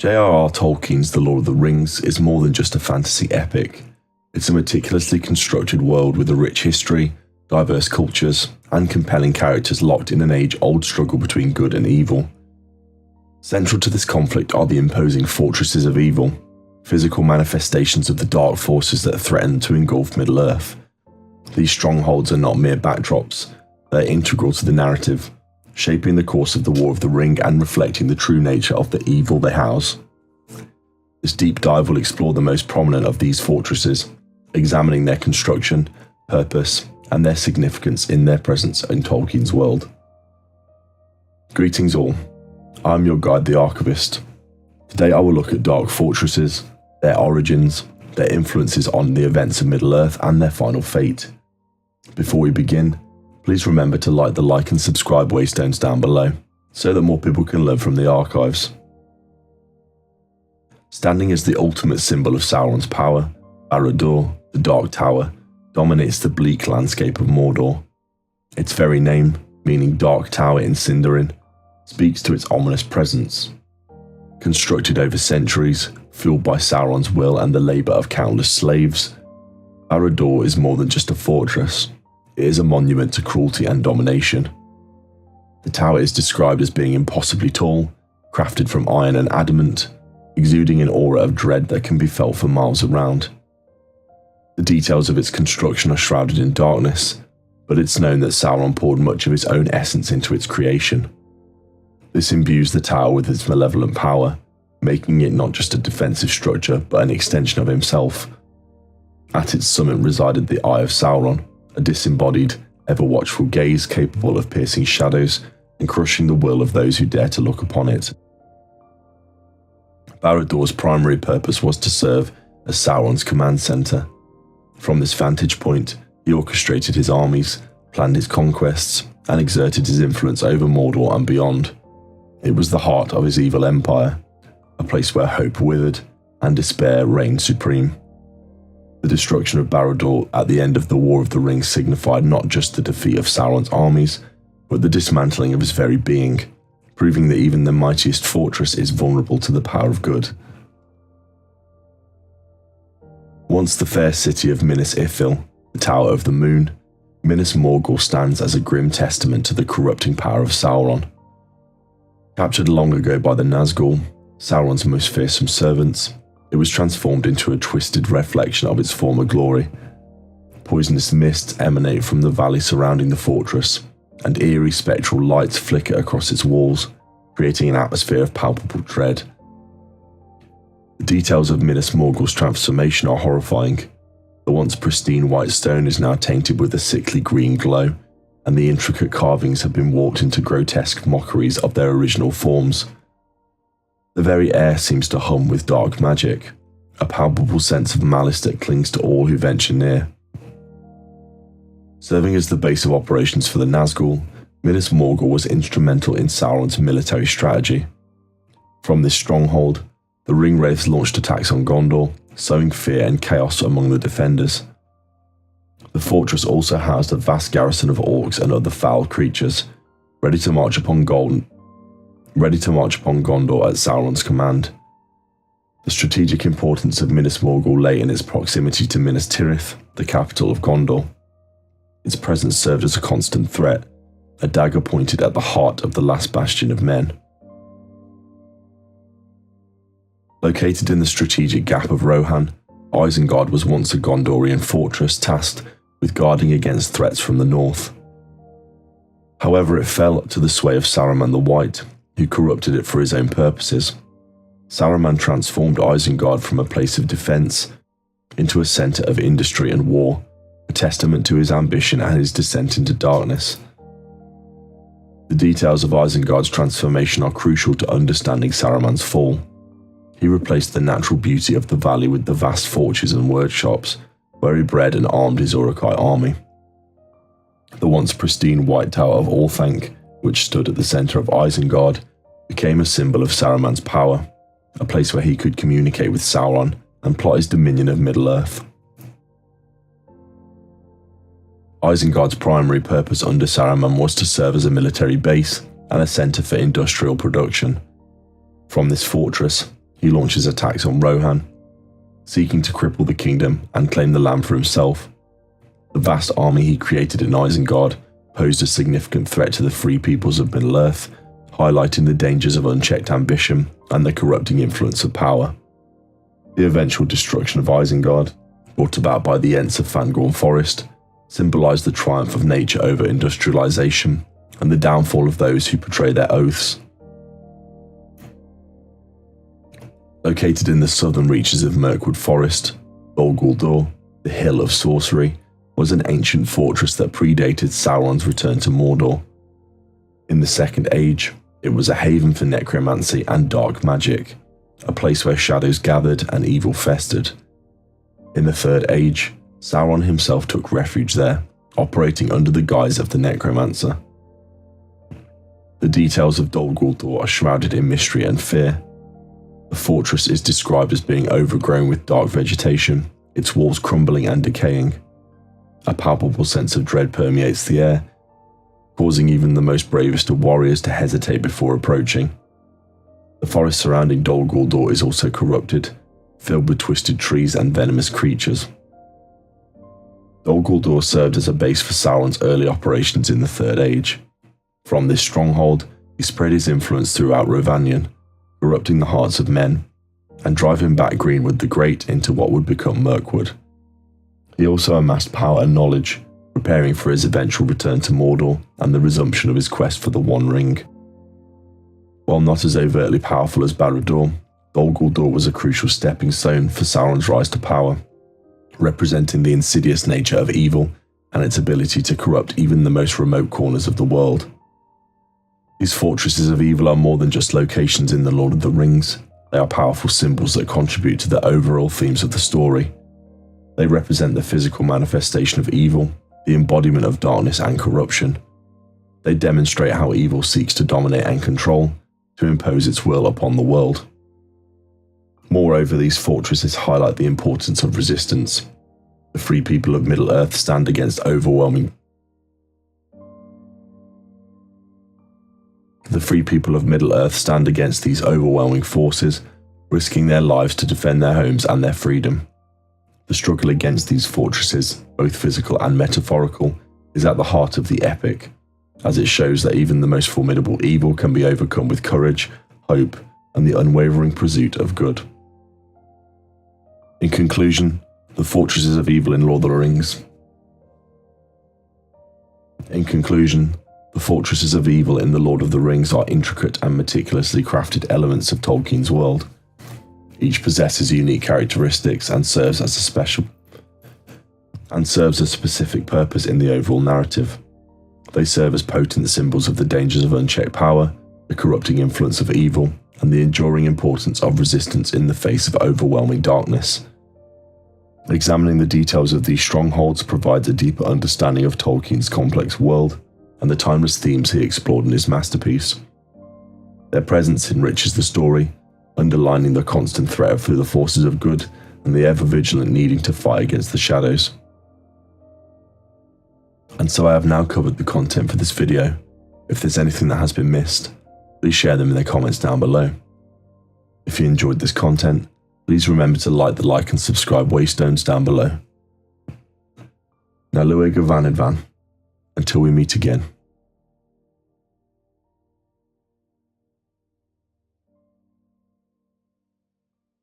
J.R.R. Tolkien's The Lord of the Rings is more than just a fantasy epic. It's a meticulously constructed world with a rich history, diverse cultures, and compelling characters locked in an age-old struggle between good and evil. Central to this conflict are the imposing fortresses of evil, physical manifestations of the dark forces that threaten to engulf Middle-earth. These strongholds are not mere backdrops, they're integral to the narrative, shaping the course of the War of the Ring and reflecting the true nature of the evil they house. This deep dive will explore the most prominent of these fortresses, examining their construction, purpose, and their significance in their presence in Tolkien's world. Greetings all, I'm your guide, the Archivist. Today I will look at dark fortresses, their origins, their influences on the events of Middle-earth, and their final fate. Before we begin, please remember to like and subscribe waystones down below, so that more people can learn from the archives. Standing as the ultimate symbol of Sauron's power, Barad-dûr, the Dark Tower, dominates the bleak landscape of Mordor. Its very name, meaning Dark Tower in Sindarin, speaks to its ominous presence. Constructed over centuries, fueled by Sauron's will and the labour of countless slaves, Barad-dûr is more than just a fortress. It is a monument to cruelty and domination. The tower is described as being impossibly tall, crafted from iron and adamant, exuding an aura of dread that can be felt for miles around. The details of its construction are shrouded in darkness, but it's known that Sauron poured much of his own essence into its creation. This imbues the tower with its malevolent power, making it not just a defensive structure but an extension of himself. At its summit resided the Eye of Sauron, a disembodied, ever-watchful gaze capable of piercing shadows and crushing the will of those who dare to look upon it. Barad-dûr's primary purpose was to serve as Sauron's command centre. From this vantage point, he orchestrated his armies, planned his conquests, and exerted his influence over Mordor and beyond. It was the heart of his evil empire, a place where hope withered and despair reigned supreme. The destruction of Barad-dûr at the end of the War of the Ring signified not just the defeat of Sauron's armies, but the dismantling of his very being, proving that even the mightiest fortress is vulnerable to the power of good. Once the fair city of Minas Ithil, the Tower of the Moon, Minas Morgul stands as a grim testament to the corrupting power of Sauron. Captured long ago by the Nazgûl, Sauron's most fearsome servants, it was transformed into a twisted reflection of its former glory. Poisonous mists emanate from the valley surrounding the fortress, and eerie spectral lights flicker across its walls, creating an atmosphere of palpable dread. The details of Minas Morgul's transformation are horrifying. The once pristine white stone is now tainted with a sickly green glow, and the intricate carvings have been warped into grotesque mockeries of their original forms. The very air seems to hum with dark magic, a palpable sense of malice that clings to all who venture near. Serving as the base of operations for the Nazgûl, Minas Morgul was instrumental in Sauron's military strategy. From this stronghold, the Ringwraiths launched attacks on Gondor, sowing fear and chaos among the defenders. The fortress also housed a vast garrison of orcs and other foul creatures, ready to march upon Gondor at Sauron's command. The strategic importance of Minas Morgul lay in its proximity to Minas Tirith, the capital of Gondor. Its presence served as a constant threat, a dagger pointed at the heart of the last bastion of men. Located in the strategic gap of Rohan, Isengard was once a Gondorian fortress tasked with guarding against threats from the north. However, it fell to the sway of Saruman the White, who corrupted it for his own purposes. Saruman transformed Isengard from a place of defense into a center of industry and war, a testament to his ambition and his descent into darkness. The details of Isengard's transformation are crucial to understanding Saruman's fall. He replaced the natural beauty of the valley with the vast forges and workshops, where he bred and armed his Uruk-hai army. The once pristine White Tower of Orthanc, which stood at the center of Isengard, became a symbol of Saruman's power, a place where he could communicate with Sauron and plot his dominion of Middle-earth. Isengard's primary purpose under Saruman was to serve as a military base and a center for industrial production. From this fortress, he launches attacks on Rohan, seeking to cripple the kingdom and claim the land for himself. The vast army he created in Isengard posed a significant threat to the free peoples of Middle-earth, highlighting the dangers of unchecked ambition and the corrupting influence of power. The eventual destruction of Isengard, brought about by the Ents of Fangorn Forest, symbolised the triumph of nature over industrialisation and the downfall of those who betray their oaths. Located in the southern reaches of Mirkwood Forest, Dol Guldur, the Hill of Sorcery, was an ancient fortress that predated Sauron's return to Mordor. In the Second Age, it was a haven for necromancy and dark magic, a place where shadows gathered and evil festered. In the Third Age, Sauron himself took refuge there, operating under the guise of the Necromancer. The details of Dol Guldur are shrouded in mystery and fear. The fortress is described as being overgrown with dark vegetation, its walls crumbling and decaying. A palpable sense of dread permeates the air, causing even the most bravest of warriors to hesitate before approaching. The forest surrounding Dol Guldur is also corrupted, filled with twisted trees and venomous creatures. Dol Guldur served as a base for Sauron's early operations in the Third Age. From this stronghold, he spread his influence throughout Rhovanion, corrupting the hearts of men, and driving back Greenwood the Great into what would become Mirkwood. He also amassed power and knowledge, preparing for his eventual return to Mordor and the resumption of his quest for the One Ring. While not as overtly powerful as Barad-dûr, Dol Guldur was a crucial stepping stone for Sauron's rise to power, representing the insidious nature of evil and its ability to corrupt even the most remote corners of the world. These fortresses of evil are more than just locations in the Lord of the Rings. They are powerful symbols that contribute to the overall themes of the story. They represent the physical manifestation of evil, the embodiment of darkness and corruption. They demonstrate how evil seeks to dominate and control, to impose its will upon the world. Moreover, these fortresses highlight the importance of resistance. The free people of Middle-earth stand against these overwhelming forces, risking their lives to defend their homes and their freedom. The struggle against these fortresses, both physical and metaphorical, is at the heart of the epic, as it shows that even the most formidable evil can be overcome with courage, hope, and the unwavering pursuit of good. In conclusion, the fortresses of evil in Lord of the Rings. The fortresses of evil in The Lord of the Rings are intricate and meticulously crafted elements of Tolkien's world. Each possesses unique characteristics and serves a specific purpose in the overall narrative. They serve as potent symbols of the dangers of unchecked power, the corrupting influence of evil, and the enduring importance of resistance in the face of overwhelming darkness. Examining the details of these strongholds provides a deeper understanding of Tolkien's complex world and the timeless themes he explored in his masterpiece. Their presence enriches the story, underlining the constant threat of the forces of good and the ever-vigilant needing to fight against the shadows. And so I have now covered the content for this video. If there's anything that has been missed, please share them in the comments down below. If you enjoyed this content, please remember to like and subscribe waystones down below. Now Luig Vanidvan, until we meet again.